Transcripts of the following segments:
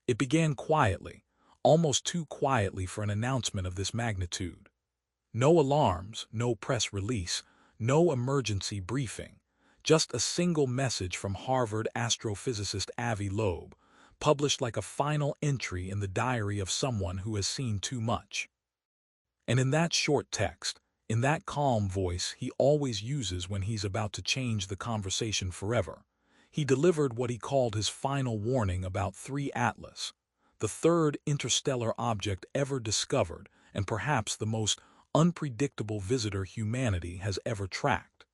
It began quietly, almost too quietly for an announcement of this magnitude. No alarms, no press release, no emergency briefing, just a single message from Harvard astrophysicist Avi Loeb, published like a final entry in the diary of someone who has seen too much. And in that short text, in that calm voice he always uses when he's about to change the conversation forever, he delivered what he called his final warning about 3 Atlas, the third interstellar object ever discovered and perhaps the most unpredictable visitor humanity has ever tracked.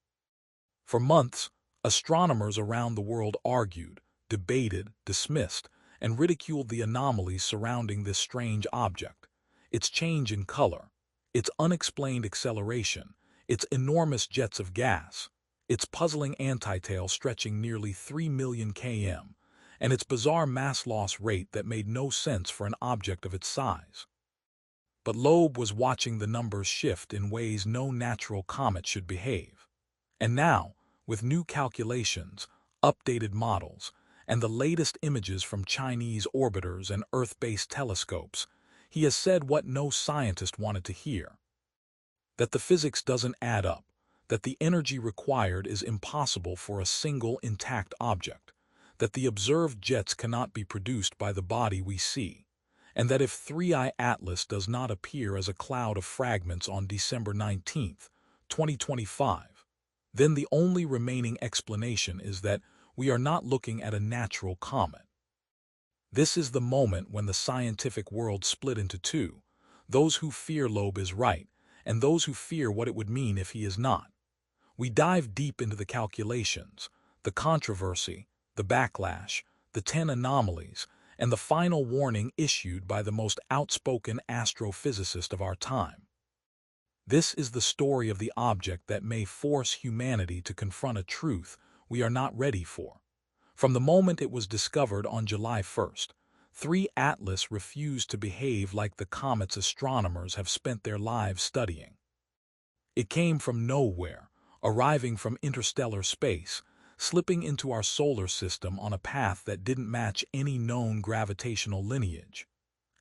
For months, astronomers around the world argued, debated, dismissed, and ridiculed the anomalies surrounding this strange object, its change in color, its unexplained acceleration, its enormous jets of gas, its puzzling antitail stretching nearly 3 million km, and its bizarre mass loss rate that made no sense for an object of its size. But Loeb was watching the numbers shift in ways no natural comet should behave. And now, with new calculations, updated models, and the latest images from Chinese orbiters and Earth-based telescopes, he has said what no scientist wanted to hear: that the physics doesn't add up, that the energy required is impossible for a single intact object, that the observed jets cannot be produced by the body we see, and that if 3I Atlas does not appear as a cloud of fragments on December 19, 2025, then the only remaining explanation is that we are not looking at a natural comet. This is the moment when the scientific world split into two: those who fear Loeb is right, and those who fear what it would mean if he is not. We dive deep into the calculations, the controversy, the backlash, the 10 anomalies, and the final warning issued by the most outspoken astrophysicist of our time. This is the story of the object that may force humanity to confront a truth we are not ready for. From the moment it was discovered on July 1st, 3 Atlas refused to behave like the comets astronomers have spent their lives studying. It came from nowhere, arriving from interstellar space, slipping into our solar system on a path that didn't match any known gravitational lineage.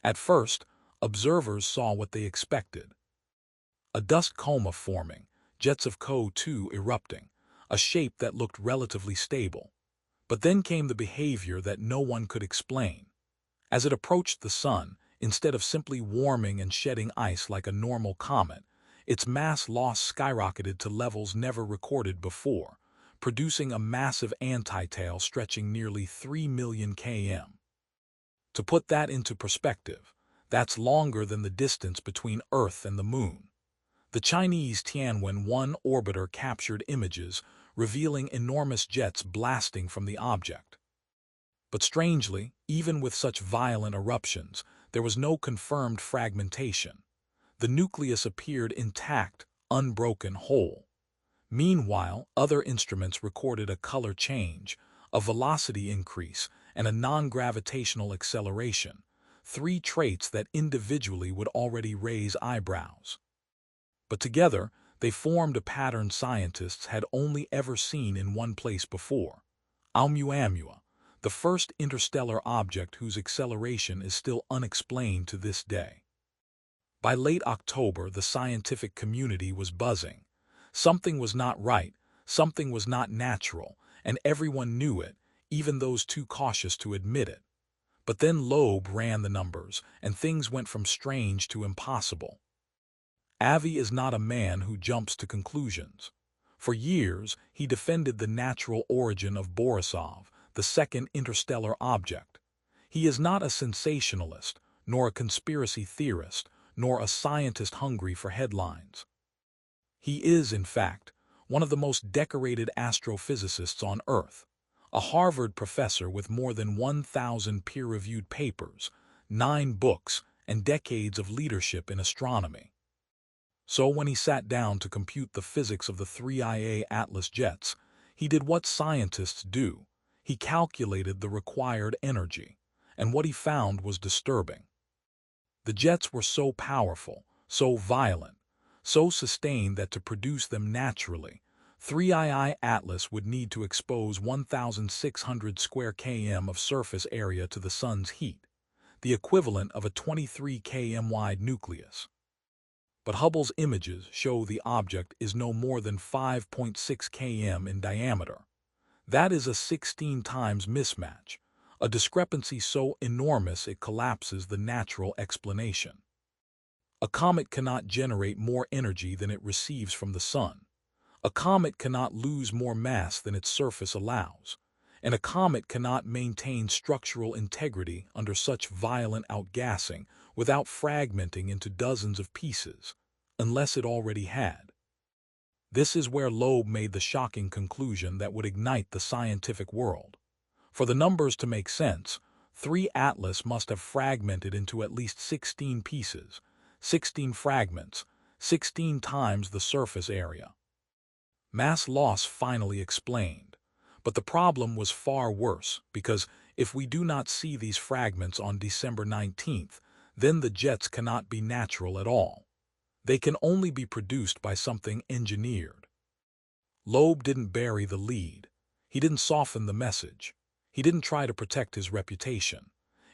At first, observers saw what they expected: a dust coma forming, jets of CO2 erupting, a shape that looked relatively stable. But then came the behavior that no one could explain. As it approached the sun, instead of simply warming and shedding ice like a normal comet, its mass loss skyrocketed to levels never recorded before, producing a massive antitail stretching nearly 3 million km. To put that into perspective, that's longer than the distance between Earth and the Moon. The Chinese Tianwen-1 orbiter captured images revealing enormous jets blasting from the object. But strangely, even with such violent eruptions, there was no confirmed fragmentation. The nucleus appeared intact, unbroken, whole. Meanwhile, other instruments recorded a color change, a velocity increase, and a non-gravitational acceleration, 3 traits that individually would already raise eyebrows. But together, they formed a pattern scientists had only ever seen in one place before: Oumuamua, the first interstellar object whose acceleration is still unexplained to this day. By late October, the scientific community was buzzing. Something was not right, something was not natural, and everyone knew it, even those too cautious to admit it. But then Loeb ran the numbers, and things went from strange to impossible. Avi is not a man who jumps to conclusions. For years, he defended the natural origin of Borisov, the second interstellar object. He is not a sensationalist, nor a conspiracy theorist, nor a scientist hungry for headlines. He is, in fact, one of the most decorated astrophysicists on Earth, a Harvard professor with more than 1,000 peer-reviewed papers, 9 books, and decades of leadership in astronomy. So when he sat down to compute the physics of the 3IA Atlas jets, he did what scientists do: he calculated the required energy, and what he found was disturbing. The jets were so powerful, so violent, so sustained that to produce them naturally, 3II Atlas would need to expose 1,600 square km of surface area to the sun's heat. the equivalent of a 23 km wide nucleus. But Hubble's images show the object is no more than 5.6 km in diameter. That is a 16 times mismatch, a discrepancy so enormous it collapses the natural explanation. A comet cannot generate more energy than it receives from the sun. A comet cannot lose more mass than its surface allows. And a comet cannot maintain structural integrity under such violent outgassing without fragmenting into dozens of pieces, unless it already had. This is where Loeb made the shocking conclusion that would ignite the scientific world. For the numbers to make sense, 3 Atlas must have fragmented into at least 16 pieces, 16 fragments, 16 times the surface area. Mass loss finally explained. But the problem was far worse, because if we do not see these fragments on December 19th, then the jets cannot be natural at all. They can only be produced by something engineered. Loeb didn't bury the lead. He didn't soften the message. He didn't try to protect his reputation.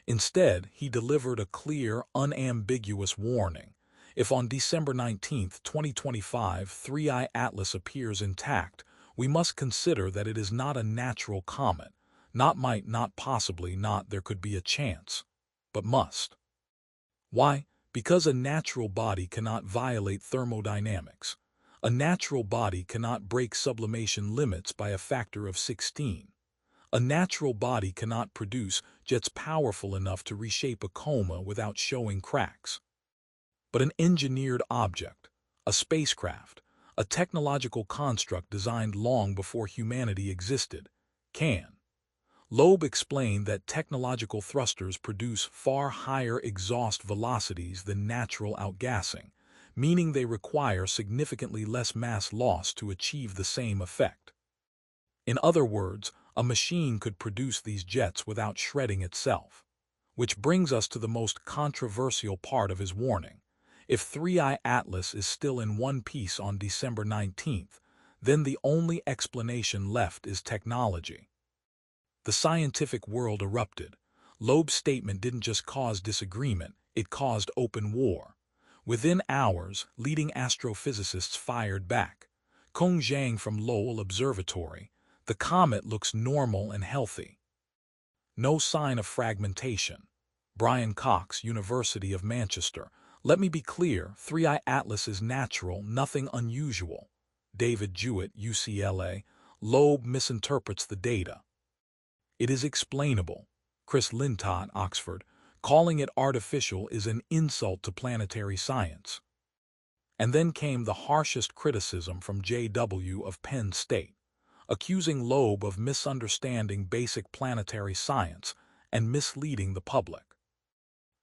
Instead, he delivered a clear, unambiguous warning. If on December 19, 2025, 3I Atlas appears intact, we must consider that it is not a natural comet. Not might, not possibly, not there could be a chance, but must. Why? Because a natural body cannot violate thermodynamics. A natural body cannot break sublimation limits by a factor of 16. A natural body cannot produce jets powerful enough to reshape a coma without showing cracks. But an engineered object, a spacecraft, a technological construct designed long before humanity existed, can. Loeb explained that technological thrusters produce far higher exhaust velocities than natural outgassing, meaning they require significantly less mass loss to achieve the same effect. In other words, a machine could produce these jets without shredding itself. Which brings us to the most controversial part of his warning. If 3I Atlas is still in one piece on December 19th, then the only explanation left is technology. The scientific world erupted. Loeb's statement didn't just cause disagreement, it caused open war. Within hours, leading astrophysicists fired back. Kong Zhang from Lowell Observatory, the comet looks normal and healthy. No sign of fragmentation. Brian Cox, University of Manchester. Let me be clear, 3I Atlas is natural, nothing unusual. David Jewett, UCLA. Loeb misinterprets the data. It is explainable. Chris Lintott, Oxford. Calling it artificial is an insult to planetary science. And then came the harshest criticism from J.W. of Penn State, accusing Loeb of misunderstanding basic planetary science and misleading the public.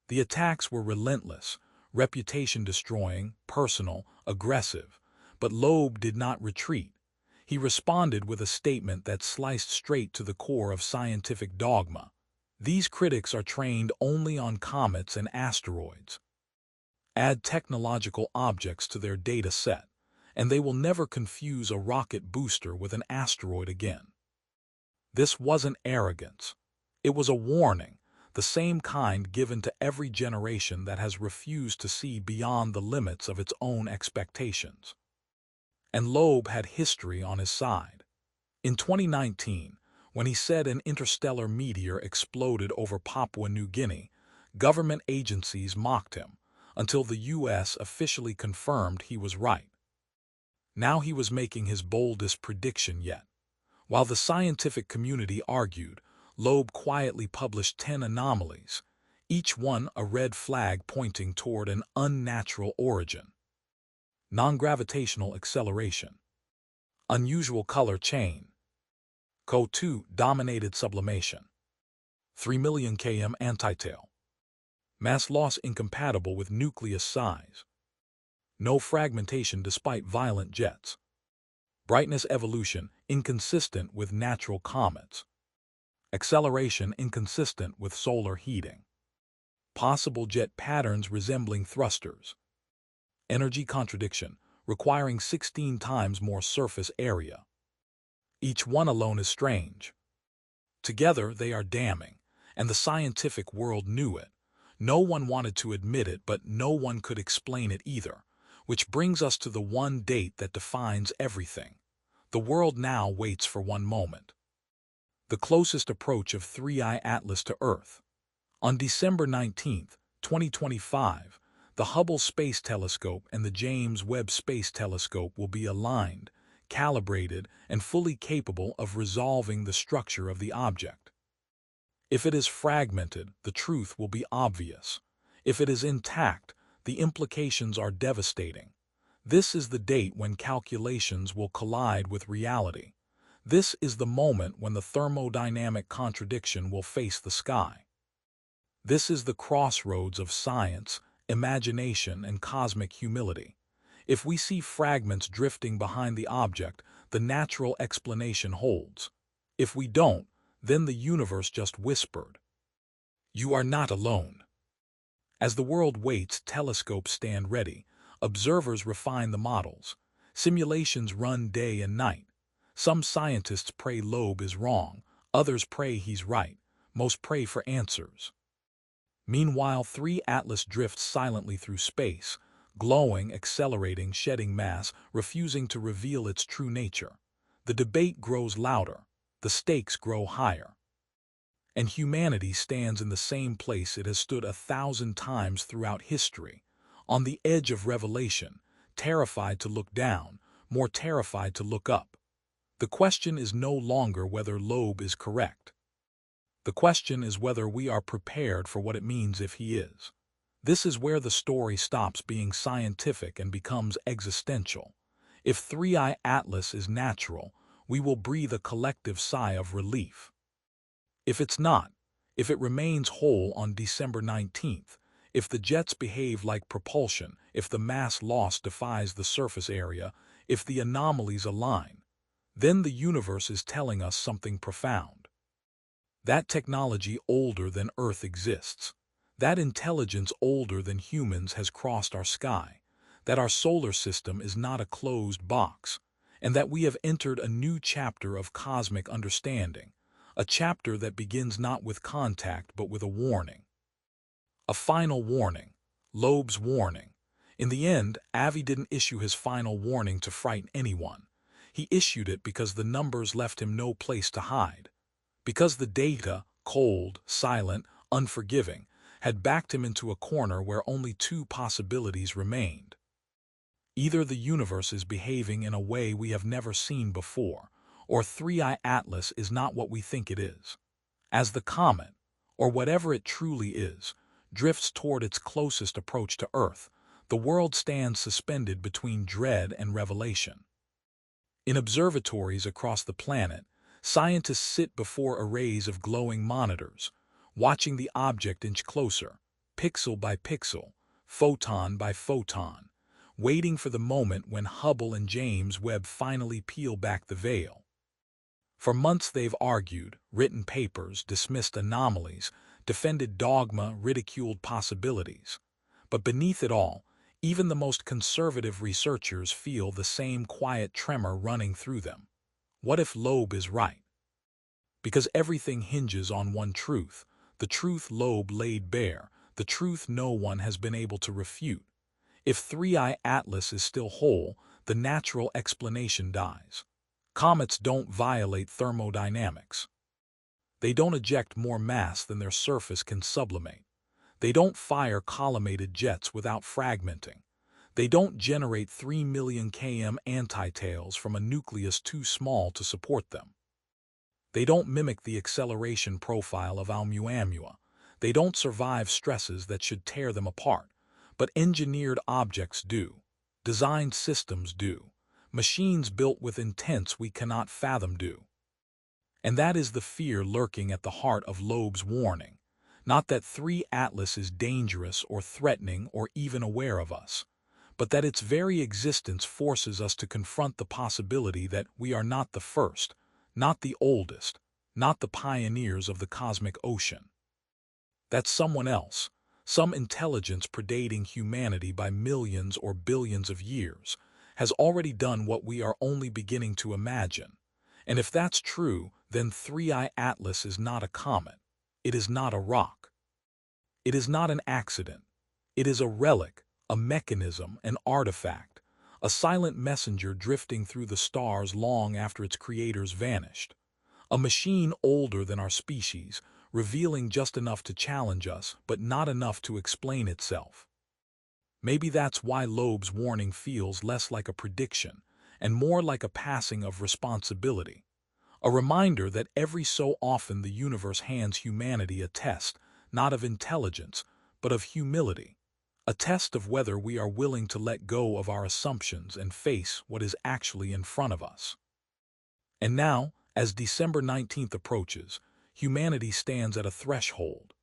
The attacks were relentless, reputation-destroying, personal, aggressive, but Loeb did not retreat. He responded with a statement that sliced straight to the core of scientific dogma. These critics are trained only on comets and asteroids. Add technological objects to their data set, and they will never confuse a rocket booster with an asteroid again. This wasn't arrogance. It was a warning, the same kind given to every generation that has refused to see beyond the limits of its own expectations. And Loeb had history on his side. In 2019, when he said an interstellar meteor exploded over Papua New Guinea, government agencies mocked him until the U.S. officially confirmed he was right. Now he was making his boldest prediction yet. While the scientific community argued, Loeb quietly published 10 anomalies, each one a red flag pointing toward an unnatural origin. Non-gravitational acceleration. Unusual color chain. CO2 dominated sublimation. 3 million km antitail. Mass loss incompatible with nucleus size. No fragmentation despite violent jets. Brightness evolution inconsistent with natural comets. Acceleration inconsistent with solar heating. Possible jet patterns resembling thrusters. Energy contradiction requiring 16 times more surface area. Each one alone is strange. Together they are damning, and the scientific world knew it. No one wanted to admit it, but no one could explain it either. Which brings us to the one date that defines everything. The world now waits for one moment. The closest approach of 3I Atlas to Earth. On December 19, 2025, the Hubble Space Telescope and the James Webb Space Telescope will be aligned, calibrated, and fully capable of resolving the structure of the object. If it is fragmented, the truth will be obvious. If it is intact, the implications are devastating. This is the date when calculations will collide with reality. This is the moment when the thermodynamic contradiction will face the sky. This is the crossroads of science, imagination, and cosmic humility. If we see fragments drifting behind the object, the natural explanation holds. If we don't, then the universe just whispered. You are not alone. As the world waits, telescopes stand ready. Observers refine the models. Simulations run day and night. Some scientists pray Loeb is wrong. Others pray he's right. Most pray for answers. Meanwhile, 3 Atlas drifts silently through space, glowing, accelerating, shedding mass, refusing to reveal its true nature. The debate grows louder. The stakes grow higher. And humanity stands in the same place it has stood 1,000 times throughout history, on the edge of revelation, terrified to look down, more terrified to look up. The question is no longer whether Loeb is correct. The question is whether we are prepared for what it means if he is. This is where the story stops being scientific and becomes existential. If 3I Atlas is natural, we will breathe a collective sigh of relief. If it's not, if it remains whole on December 19th, if the jets behave like propulsion, if the mass loss defies the surface area, if the anomalies align, then the universe is telling us something profound. That technology older than Earth exists. That intelligence older than humans has crossed our sky. That our solar system is not a closed box. And that we have entered a new chapter of cosmic understanding. A chapter that begins not with contact but with a warning. A final warning. Loeb's warning. In the end, Avi didn't issue his final warning to frighten anyone. He issued it because the numbers left him no place to hide. Because the data, cold, silent, unforgiving, had backed him into a corner where only 2 possibilities remained. Either the universe is behaving in a way we have never seen before, or 3I Atlas is not what we think it is. As the comet, or whatever it truly is, drifts toward its closest approach to Earth, the world stands suspended between dread and revelation. In observatories across the planet, scientists sit before arrays of glowing monitors, watching the object inch closer, pixel by pixel, photon by photon, waiting for the moment when Hubble and James Webb finally peel back the veil. For months they've argued, written papers, dismissed anomalies, defended dogma, ridiculed possibilities. But beneath it all, even the most conservative researchers feel the same quiet tremor running through them. What if Loeb is right? Because everything hinges on one truth, the truth Loeb laid bare, the truth no one has been able to refute. If 3I Atlas is still whole, the natural explanation dies. Comets don't violate thermodynamics. They don't eject more mass than their surface can sublimate. They don't fire collimated jets without fragmenting. They don't generate 3 million km antitails from a nucleus too small to support them. They don't mimic the acceleration profile of Oumuamua. They don't survive stresses that should tear them apart. But engineered objects do. Designed systems do. Machines built with intents we cannot fathom do. And that is the fear lurking at the heart of Loeb's warning. Not that 3 Atlas is dangerous or threatening or even aware of us, but that its very existence forces us to confront the possibility that we are not the first, not the oldest, not the pioneers of the cosmic ocean. That someone else, some intelligence predating humanity by millions or billions of years, has already done what we are only beginning to imagine. And if that's true, then 3I Atlas is not a comet. It is not a rock. It is not an accident. It is a relic, a mechanism, an artifact, a silent messenger drifting through the stars long after its creators vanished. A machine older than our species, revealing just enough to challenge us, but not enough to explain itself. Maybe that's why Loeb's warning feels less like a prediction and more like a passing of responsibility. A reminder that every so often the universe hands humanity a test, not of intelligence, but of humility. A test of whether we are willing to let go of our assumptions and face what is actually in front of us. And now, as December 19th approaches, humanity stands at a threshold.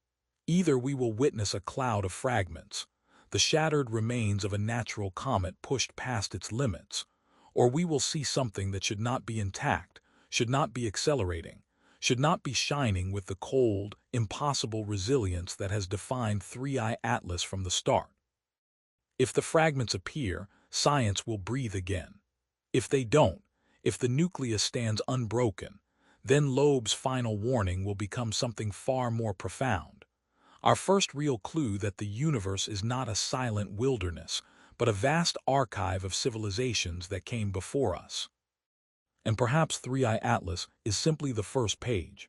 Either we will witness a cloud of fragments, the shattered remains of a natural comet pushed past its limits, or we will see something that should not be intact, should not be accelerating, should not be shining with the cold, impossible resilience that has defined 3I Atlas from the start. If the fragments appear, science will breathe again. If they don't, if the nucleus stands unbroken, then Loeb's final warning will become something far more profound. Our first real clue that the universe is not a silent wilderness, but a vast archive of civilizations that came before us. And perhaps 3I Atlas is simply the first page.